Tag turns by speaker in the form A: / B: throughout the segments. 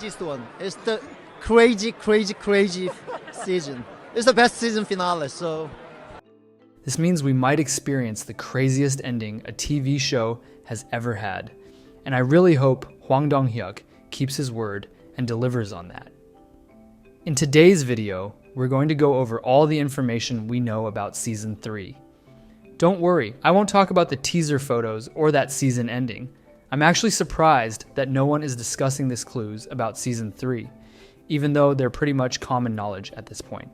A: craziest one. It's the crazy season. It's the best season finale, so...
B: This means we might experience the craziest ending a TV show has ever had. And I really hope Hwang Dong-hyuk keeps his word and delivers on that. In today's video, we're going to go over all the information we know about Season 3. Don't worry, I won't talk about the teaser photos or that season ending. I'm actually surprised that no one is discussing these clues about Season 3, even though they're pretty much common knowledge at this point.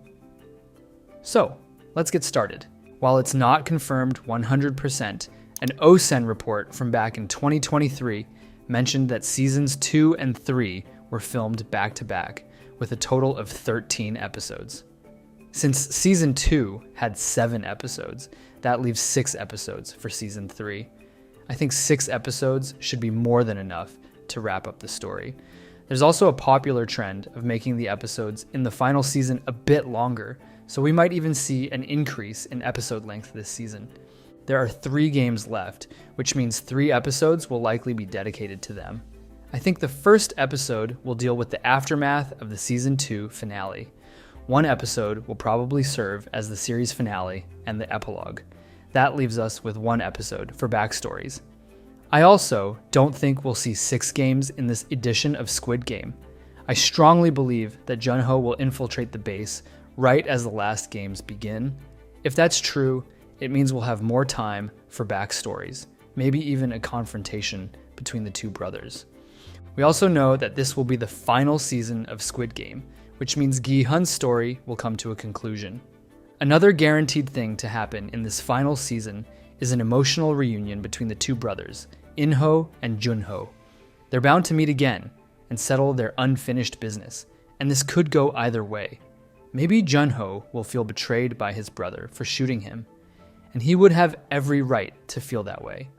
B: So, let's get started. While it's not confirmed 100%, an OSEN report from back in 2023 mentioned that Seasons 2 and 3 were filmed back-to-back, with a total of 13 episodes. Since Season 2 had 7 episodes, that leaves 6 episodes for Season 3. I think 6 episodes should be more than enough to wrap up the story. There's also a popular trend of making the episodes in the final season a bit longer, so we might even see an increase in episode length this season. There are 3 games left, which means 3 episodes will likely be dedicated to them. I think the first episode will deal with the aftermath of the Season 2 finale. One episode will probably serve as the series finale and the epilogue. That leaves us with 1 episode for Backstories. I also don't think we'll see 6 games in this edition of Squid Game. I strongly believe that Jun-ho will infiltrate the base right as the last games begin. If that's true, it means we'll have more time for Backstories, maybe even a confrontation between the 2 brothers. We also know that this will be the final season of Squid Game, which means Gi-hun's story will come to a conclusion. Another guaranteed thing to happen in this final season is an emotional reunion between the 2 brothers, In-ho and Jun-ho. They're bound to meet again and settle their unfinished business, and this could go either way. Maybe Jun-ho will feel betrayed by his brother for shooting him, and he would have every right to feel that way.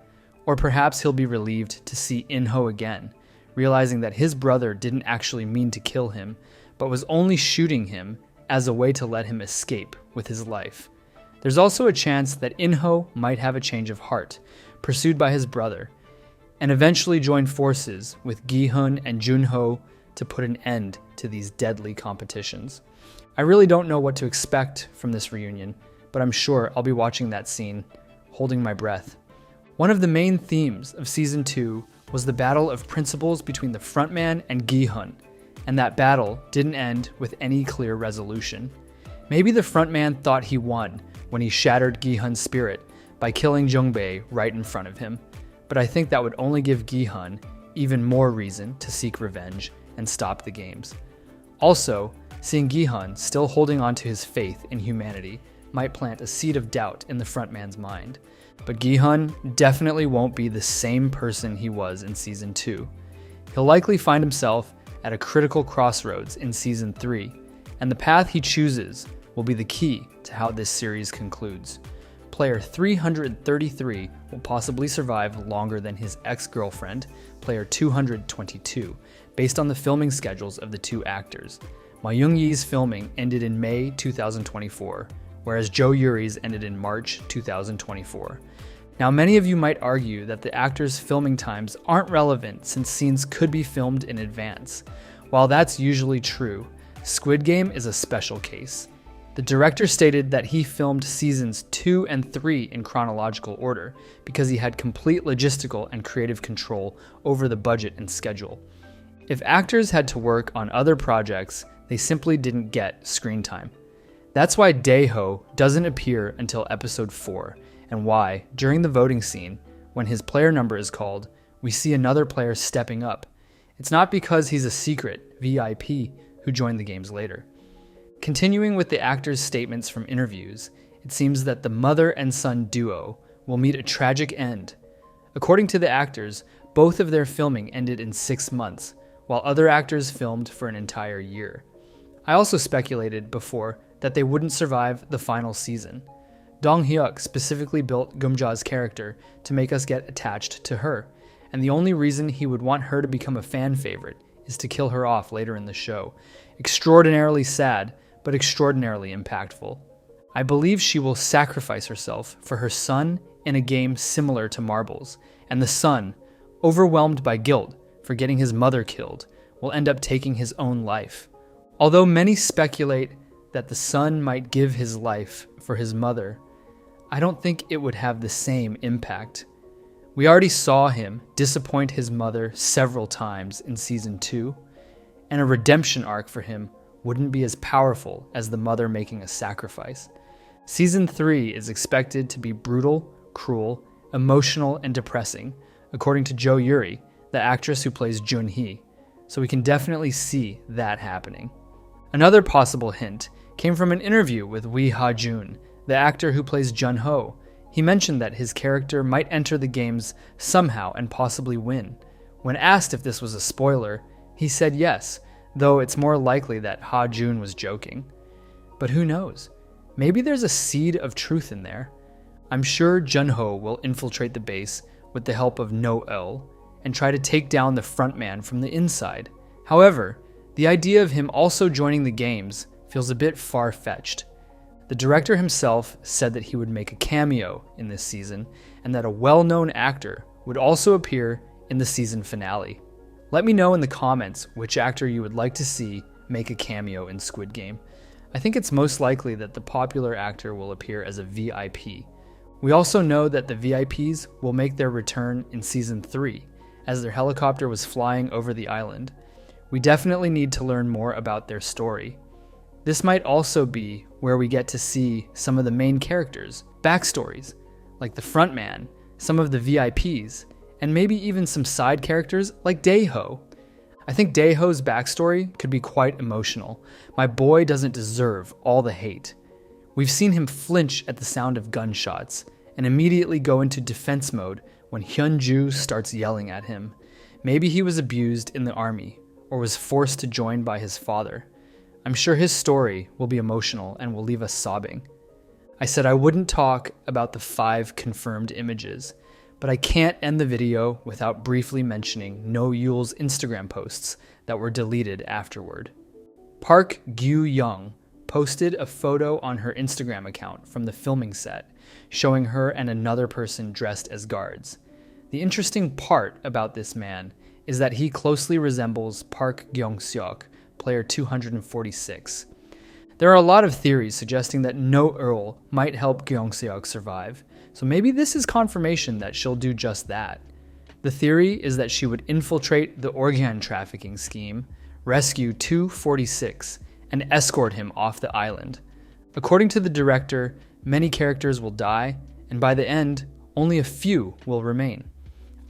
B: Or perhaps he'll be relieved to see In-ho again, realizing that his brother didn't actually mean to kill him, but was only shooting him as a way to let him escape with his life. There's also a chance that In-ho might have a change of heart, pursued by his brother, and eventually join forces with Gi-hun and Jun-ho to put an end to these deadly competitions. I really don't know what to expect from this reunion, but I'm sure I'll be watching that scene, holding my breath. One of the main themes of Season 2 was the battle of principles between the frontman and Gi-hun, and that battle didn't end with any clear resolution. Maybe the frontman thought he won when he shattered Gi-hun's spirit by killing Jung-bae right in front of him, but I think that would only give Gi-hun even more reason to seek revenge and stop the games. Also, seeing Gi-hun still holding on to his faith in humanity might plant a seed of doubt in the frontman's mind. But Gi-hun definitely won't be the same person he was in Season 2. He'll likely find himself at a critical crossroads in Season 3, and the path he chooses will be the key to how this series concludes. Player 333 will possibly survive longer than his ex-girlfriend, player 222, based on the filming schedules of the 2 actors. Ma Young-yee's filming ended in May 2024, whereas Jo Yuri's ended in March 2024. Now, many of you might argue that the actors' filming times aren't relevant since scenes could be filmed in advance. While that's usually true, Squid Game is a special case. The director stated that he filmed Seasons 2 and 3 in chronological order because he had complete logistical and creative control over the budget and schedule. If actors had to work on other projects, they simply didn't get screen time. That's why Dae-ho doesn't appear until episode 4, and why, during the voting scene, when his player number is called, we see another player stepping up. It's not because he's a secret VIP who joined the games later. Continuing with the actors' statements from interviews, it seems that the mother and son duo will meet a tragic end. According to the actors, both of their filming ended in 6 months, while other actors filmed for an entire year. I also speculated before that they wouldn't survive the final season. Dong-hyuk specifically built Geum-ja's character to make us get attached to her, and the only reason he would want her to become a fan favorite is to kill her off later in the show. Extraordinarily sad, but extraordinarily impactful. I believe she will sacrifice herself for her son in a game similar to Marbles, and the son, overwhelmed by guilt for getting his mother killed, will end up taking his own life. Although many speculate that the son might give his life for his mother, I don't think it would have the same impact. We already saw him disappoint his mother several times in season 2, and a redemption arc for him wouldn't be as powerful as the mother making a sacrifice. Season 3 is expected to be brutal, cruel, emotional, and depressing, according to Jo Yuri, the actress who plays Jun-hee, so we can definitely see that happening. Another possible hint came from an interview with Wi Ha-jun, the actor who plays Jun-ho. He mentioned that his character might enter the games somehow and possibly win. When asked if this was a spoiler, he said yes, though it's more likely that Ha-jun was joking. But who knows? Maybe there's a seed of truth in there. I'm sure Jun-ho will infiltrate the base with the help of No-el and try to take down the frontman from the inside. However, the idea of him also joining the games feels a bit far-fetched. The director himself said that he would make a cameo in this season and that a well-known actor would also appear in the season finale. Let me know in the comments which actor you would like to see make a cameo in Squid Game. I think it's most likely that the popular actor will appear as a VIP. We also know that the VIPs will make their return in season 3, as their helicopter was flying over the island. We definitely need to learn more about their story. This might also be where we get to see some of the main characters' backstories, like the frontman, some of the VIPs, and maybe even some side characters like Dae-ho. I think Dae-ho's backstory could be quite emotional. My boy doesn't deserve all the hate. We've seen him flinch at the sound of gunshots and immediately go into defense mode when Hyun-ju starts yelling at him. Maybe he was abused in the army or was forced to join by his father. I'm sure his story will be emotional and will leave us sobbing. I said I wouldn't talk about the 5 confirmed images, but I can't end the video without briefly mentioning No-Yul's Instagram posts that were deleted afterward. Park Gyu-young posted a photo on her Instagram account from the filming set, showing her and another person dressed as guards. The interesting part about this man is that he closely resembles Park Gyung-seok, player 246. There are a lot of theories suggesting that No-el might help Gyung-seok survive, so maybe this is confirmation that she'll do just that. The theory is that she would infiltrate the organ trafficking scheme, rescue 246, and escort him off the island. According to the director, many characters will die, and by the end, only a few will remain.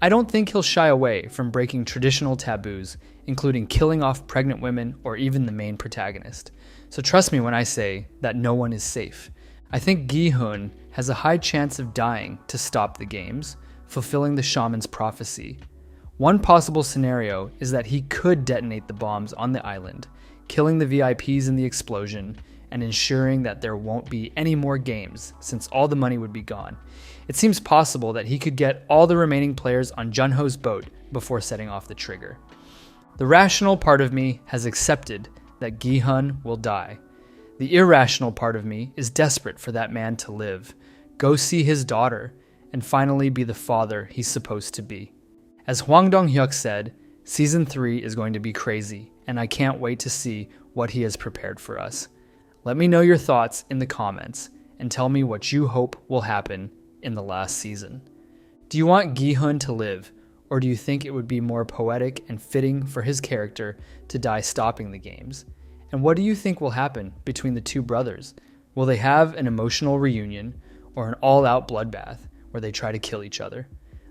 B: I don't think he'll shy away from breaking traditional taboos, including killing off pregnant women or even the main protagonist. So trust me when I say that no one is safe. I think Gi-hun has a high chance of dying to stop the games, fulfilling the shaman's prophecy. One possible scenario is that he could detonate the bombs on the island, killing the VIPs in the explosion, and ensuring that there won't be any more games since all the money would be gone. It seems possible that he could get all the remaining players on Jun-ho's boat before setting off the trigger. The rational part of me has accepted that Gi-hun will die. The irrational part of me is desperate for that man to live, go see his daughter, and finally be the father he's supposed to be. As Hwang Dong-hyuk said, Season 3 is going to be crazy, and I can't wait to see what he has prepared for us. Let me know your thoughts in the comments, and tell me what you hope will happen in the last season. Do you want Gi-hun to live, or do you think it would be more poetic and fitting for his character to die stopping the games? And what do you think will happen between the two brothers? Will they have an emotional reunion, or an all-out bloodbath where they try to kill each other?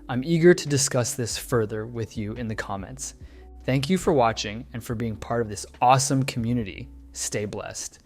B: I'm eager to discuss this further with you in the comments. Thank you for watching and for being part of this awesome community. Stay blessed.